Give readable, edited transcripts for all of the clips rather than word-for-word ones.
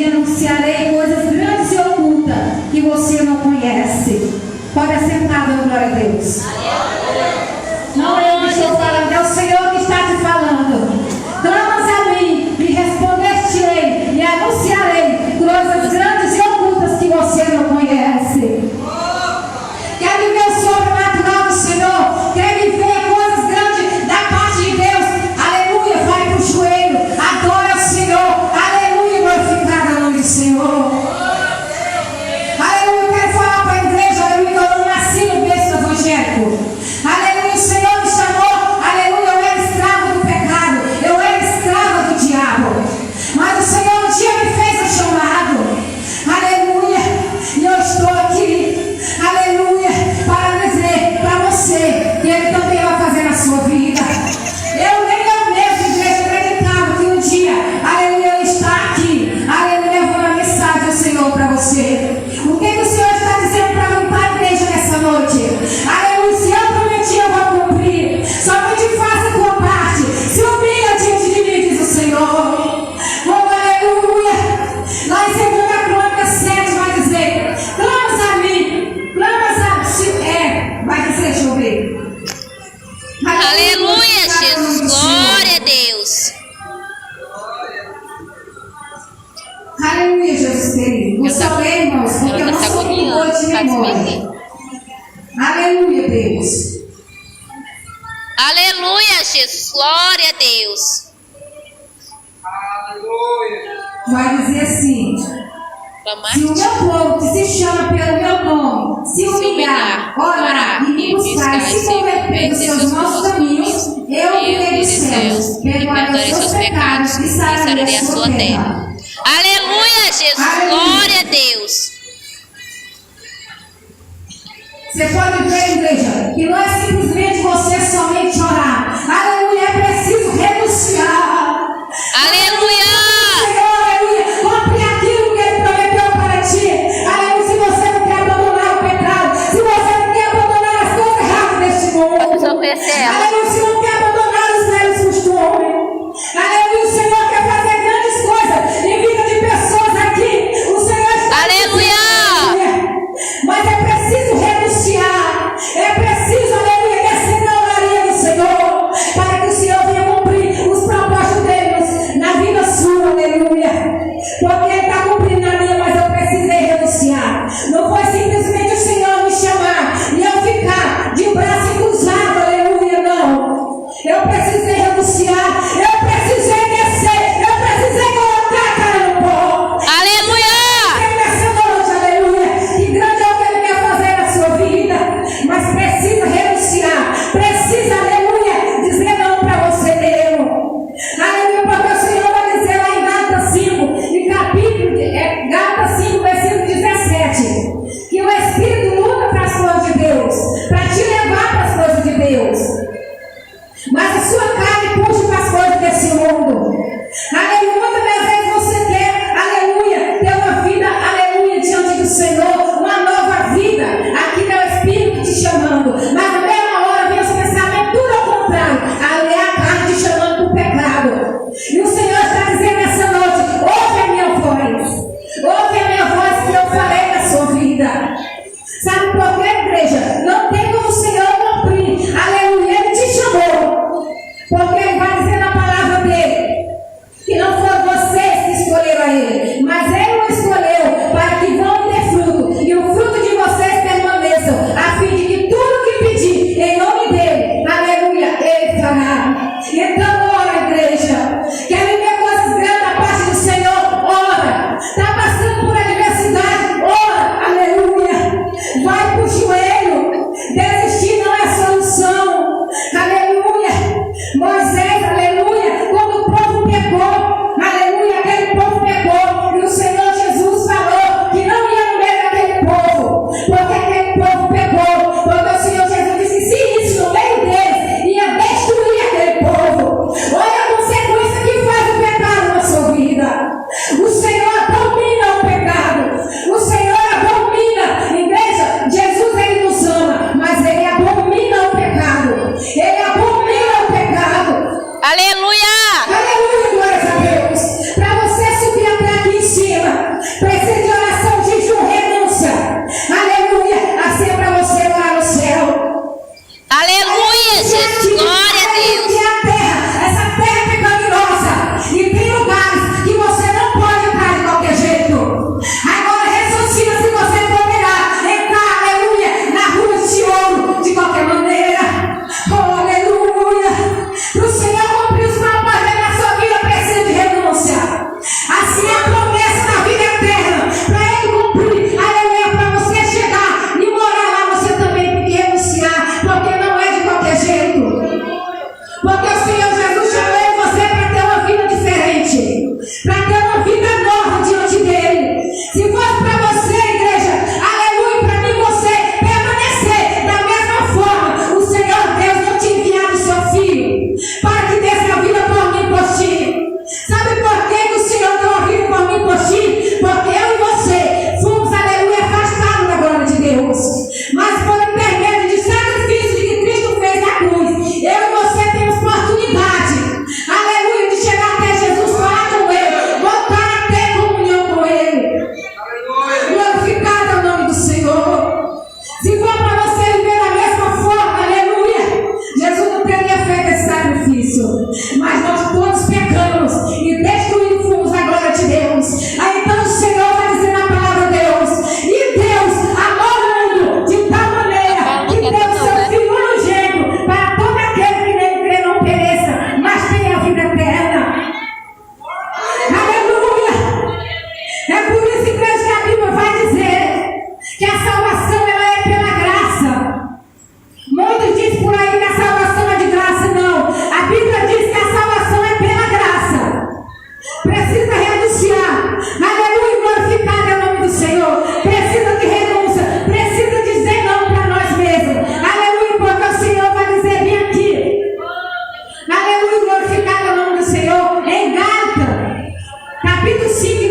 anunciarei coisas grandes e ocultas que você não conhece. Pode assentar, dando glória a Deus. Não é eu que estou falando, é o Senhor que está te falando. Clamas a mim, e responder-te-ei, e anunciarei coisas grandes e ocultas que você não conhece. Quer viver o sobrenatural do Senhor? Quer viver coisas grandes da parte de Deus? Aleluia, vai para o joelho, adora o Senhor. Aleluia, glorificado o nome do Senhor. Aleluia, eu quero falar para a igreja, aleluia, que eu não nasci no berço evangélico. Aleluia, o Senhor me chamou, aleluia, eu era escravo do pecado, eu era escrava do diabo. Mas o Senhor um dia me fez o chamado. Aleluia, e eu estou aqui, aleluia, para dizer para você que Ele também vai fazer na sua vida. Eu mesmo, igreja, acreditava que um dia, aleluia, eu estar aqui, aleluia, levando a mensagem do Senhor para você. O que o Senhor está dizendo para mim, para a igreja nessa noite? Aleluia, se eu prometi, eu vou cumprir. Somente faça a tua parte. Se humilha diante de mim, diz o Senhor. Oh, aleluia. Lá em 2 Crônicas 7 vai dizer: clamas a mim, clamas a mim. Vai dizer, deixa eu ver. Aleluia, Jesus, glória a Deus. Aleluia, Jesus querido. Não só lê, irmãos, porque eu não sou boa de memória. Aleluia, Deus. Aleluia, Jesus, glória a Deus. Vai dizer assim: se o meu povo que se chama pelo meu nome se humilhar, orar e me buscar e se converter dos seus maus caminhos, eu virei dos céus, perdoarei os seus pecados e sararei a sua terra. Aleluia, Jesus, Aleluia. glória a Deus. Você pode ver, igreja, que não é simplesmente você somente orar. Aleluia, é preciso renunciar. Aleluia. Senhor, aleluia, cumpre aquilo que Ele prometeu para ti. Aleluia, se você não quer abandonar o pecado, se você não quer abandonar as coisas erradas deste mundo. Aleluia, se não quer abandonar os velhos costumes. Aleluia, o Senhor quer fazer grandes coisas em vida de pessoas aqui. O Senhor está Aleluia. mas é preciso renunciar. É preciso, aleluia, descer na oraria do Senhor.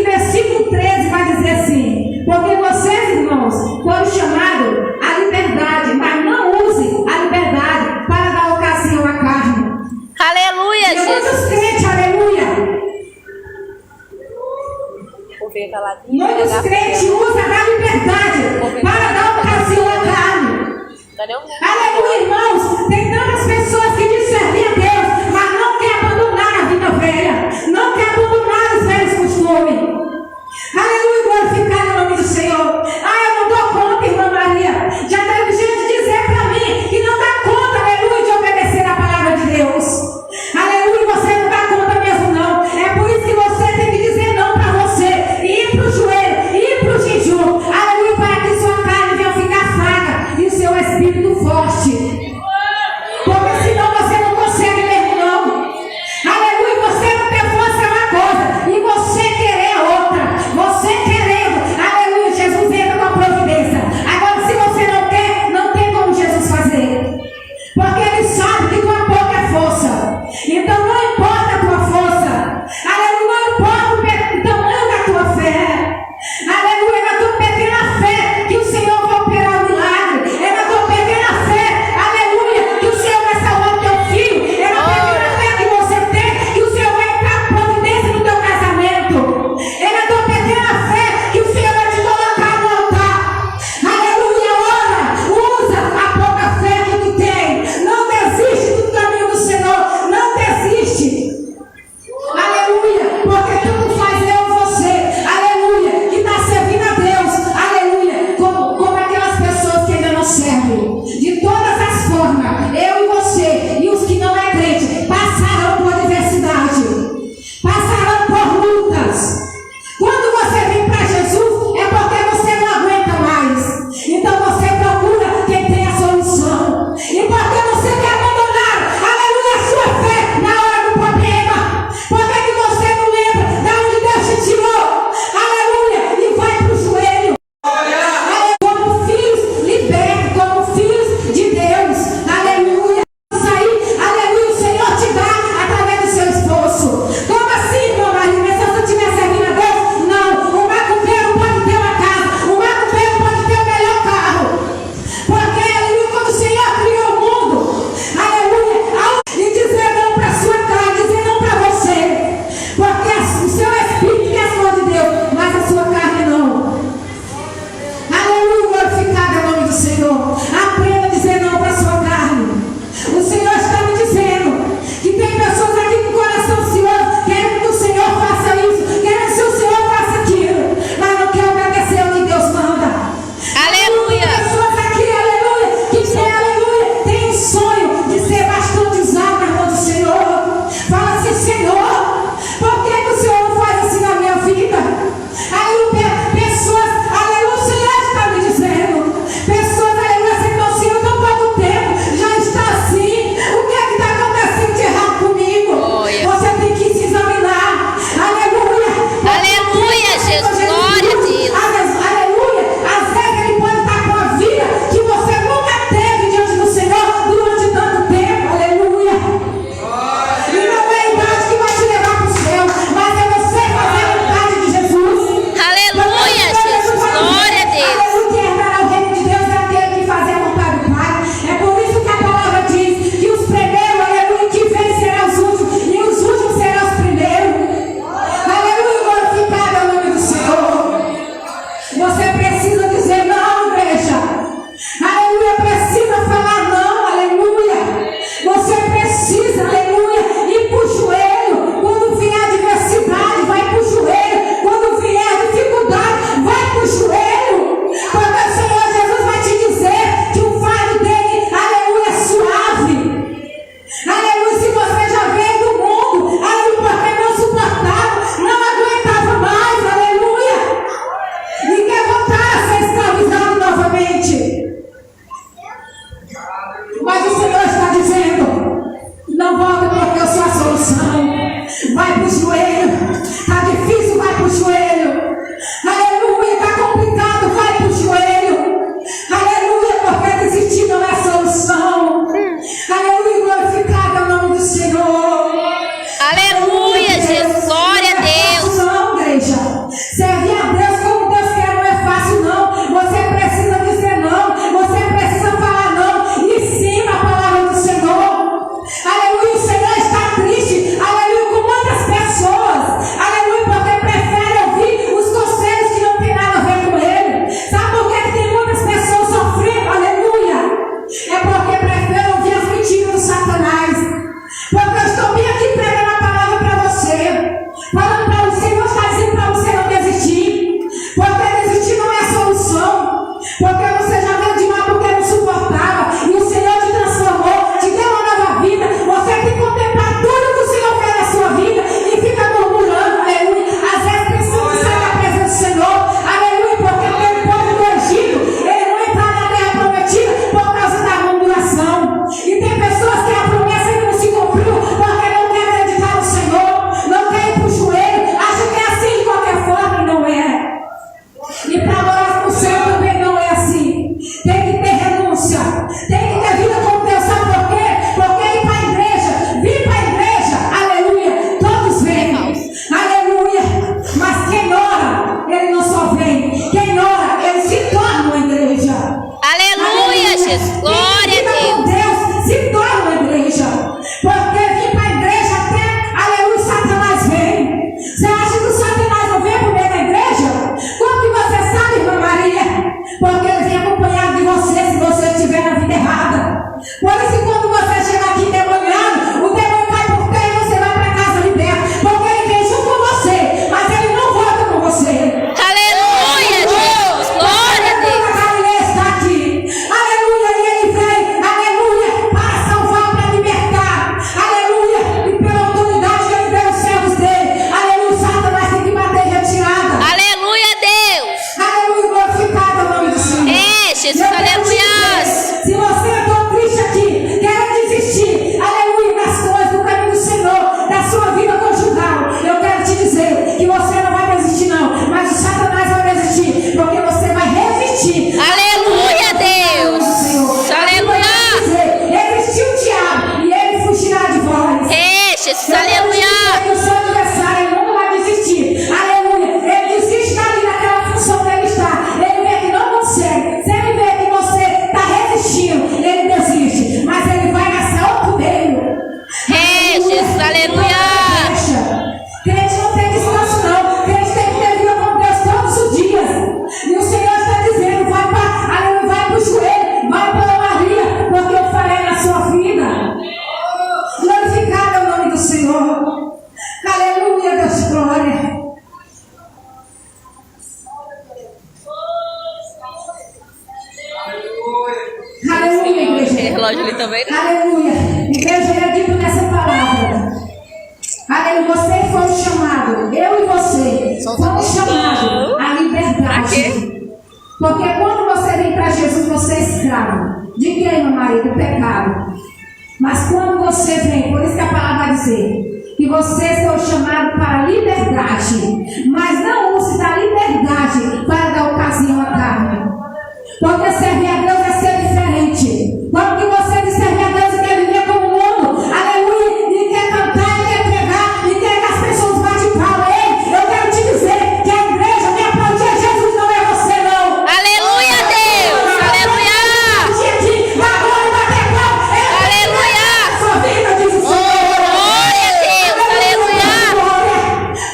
versículo 13 vai dizer assim: porque vocês, irmãos, foram chamados à liberdade, mas não use a liberdade para dar ocasião à carne. Aleluia, E muitos Jesus. crentes, aleluia, muitos crentes usam a liberdade para dar ocasião à carne. Aleluia, irmãos. Tem tantas pessoas que dizem servir a Deus, mas não quer abandonar a vida velha, não quer abandonar os velhos costumes. Aleluia, glorificar o nome do Senhor. Eu não dou conta, irmã Maria. Já teve gente dizer para mim que não dá conta, aleluia, de obedecer a palavra de Deus. Aleluia, você não dá conta mesmo não. É por isso que você tem que dizer não para você, ir para o joelho, ir para o jejum. Aleluia, para que sua carne venha ficar fraca e o seu espírito forte. Porque senão você não consegue mesmo não. Aleluia, você não ter força é uma coisa e você querer é outra. Servir a Deus como Deus quer não é fácil, não. Você precisa dizer não. Você precisa falar não. E sim a palavra do Senhor. Aleluia, o Senhor está triste. Aleluia, com muitas pessoas. Aleluia, porque prefere ouvir os conselhos que não tem nada a ver com Ele. Sabe por que tem muitas pessoas sofrendo? Aleluia. É porque prefere ouvir as mentiras do Satanás. Porque eu estou bem aqui pregando a palavra para você. Falando para você, Deus está dizendo para você não desistir. Porque desistir não é a solução. Porque você já veio de mal porque não suportava. E o Senhor te transformou, te deu uma nova vida. Você tem que contemplar tudo que o Senhor fez na sua vida e fica murmurando, aleluia. Às vezes pensando que sai da presença do Senhor, aleluia, porque aquele povo do Egito, ele não entrava na terra prometida por causa da murmuração. E tem pessoas que a promessa ainda não se cumpriu porque não quer acreditar no Senhor, não quer ir para o joelho, acha que é assim de qualquer forma e não é. E para adorar o Senhor também não é assim. Tem que ter renúncia, tem que ter vida com Deus. Sabe por quê? Porque ir para a igreja, vir para a igreja, aleluia, todos vêm, aleluia. Mas quem ora, ele não só vem, quem ora, ele se torna uma igreja. Aleluia, Jesus. Glória a Deus. Deus se torna uma igreja. Porque vir para a igreja até, aleluia, Satanás vem. Você acha que o Satanás não vem por meio da igreja? Como que você sabe, irmã Maria? Porque ele vem acompanhado de você se você estiver na vida errada. Por isso, quando você chegar aqui demoniado, o demônio cai por terra e você vai para casa liberto. Porque ele vem junto com você, mas ele não volta com você. Aleluia, Jesus. Glória a Deus. Galileia está aqui. Aleluia. E ele vem, aleluia, para salvar, para libertar. Aleluia. E pela autoridade que ele deu aos servos dele. Aleluia. Satanás tem que bater em retirada. Aleluia, Deus. Aleluia. Glorificado é o nome do Senhor. É, Jesus. Eu quero te Aleluia. dizer, se você está triste aqui, quer desistir, aleluia, das coisas, do caminho do Senhor, da sua vida conjugal, eu quero te dizer que você não vai desistir, não. Mas o Satanás vai desistir, porque você vai resistir. Aleluia, Deus. Aleluia. Resistiu o diabo e ele fugirá de vós. É, Jesus. Eu quero te Aleluia. dizer que o seu adversário ele não vai desistir. Aleluia. Ele desiste ali naquela função que ele está. Ele vê que não consegue. Se ele vê que você está resistindo, ele desiste. Mas ele vai nascer outro meio. É, Jesus. Aleluia. Crente não tem descanso, não. Crente tem que ter vida com Deus todos os dias. E o Senhor está dizendo: vai para o joelho, vai para Maria, porque eu farei na sua vida. Glorificado é o nome do Senhor. Aleluia, Deus de glória. Aleluia, igreja. Relógio ali também, né? Aleluia. Igreja, é dito nessa palavra. Aleluia. Você foi chamado, eu e você, fomos chamados à liberdade. Porque quando você vem para Jesus, você é escravo. De quem, meu marido? Do pecado. Mas quando você vem, por isso que a palavra vai dizer que você foi chamado para a liberdade. Mas não use da liberdade para dar ocasião à carne. Porque servir a Deus é ser diferente. Quando que você diz servir a Deus e quer viver como o mundo, aleluia, e quer cantar, e quer pregar, e quer que as pessoas batem palma. Ei, eu quero te dizer que a igreja vem aplaudir Jesus, não é você, não. Aleluia, Deus. Aleluia. Aleluia. Sua vida, diz o Senhor. Glória a Deus. Aleluia.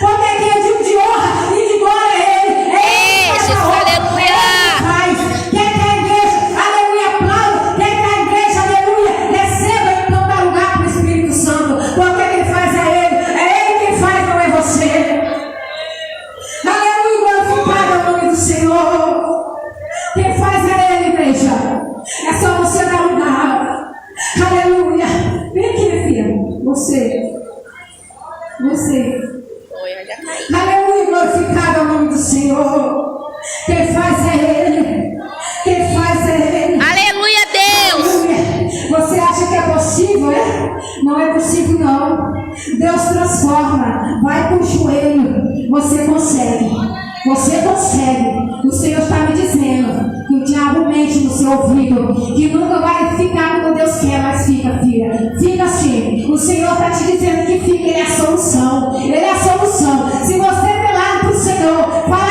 Porque quem é digno de honra e de glória é Ele. É, Jesus. Aleluia. Quem quer a igreja, aleluia, aplauda. Quem quer a igreja, aleluia, receba e não dá lugar para o Espírito Santo. Porque quem faz é Ele quem faz, não é você. Aleluia, glorificado é o nome do Senhor. Quem faz é Ele, igreja. É só você dar lugar. Aleluia. Vem aqui, minha filha. Você. Aleluia, glorificado é o nome do Senhor. Quem faz é Ele. Quem faz é Ele. Aleluia, Deus. Aleluia. Você acha que é possível, é? Não é possível, não. Deus transforma. Vai para o joelho. Você consegue. Você consegue. O Senhor está me dizendo que o diabo mente no seu ouvido, que nunca vai ficar como Deus quer, mas fica, filha. Fica assim. O Senhor está te dizendo que fica. Ele é a solução. Ele é a solução. Se você velar para o Senhor, fala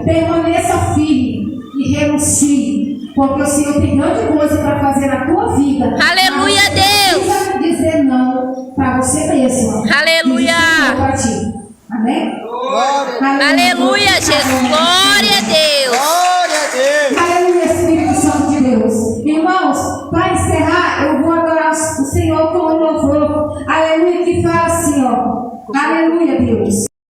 permaneça firme e renuncie, porque o Senhor tem grande coisa para fazer na tua vida. Aleluia, Mas você Deus. precisa dizer não para você mesmo. Aleluia. Para ti. Amém? Aleluia, Jesus. Glória a Deus. Glória a Deus. Aleluia, Espírito Santo de Deus. Irmãos, para encerrar, eu vou adorar o Senhor com um louvor. Aleluia, que fala assim, ó. Aleluia, Deus.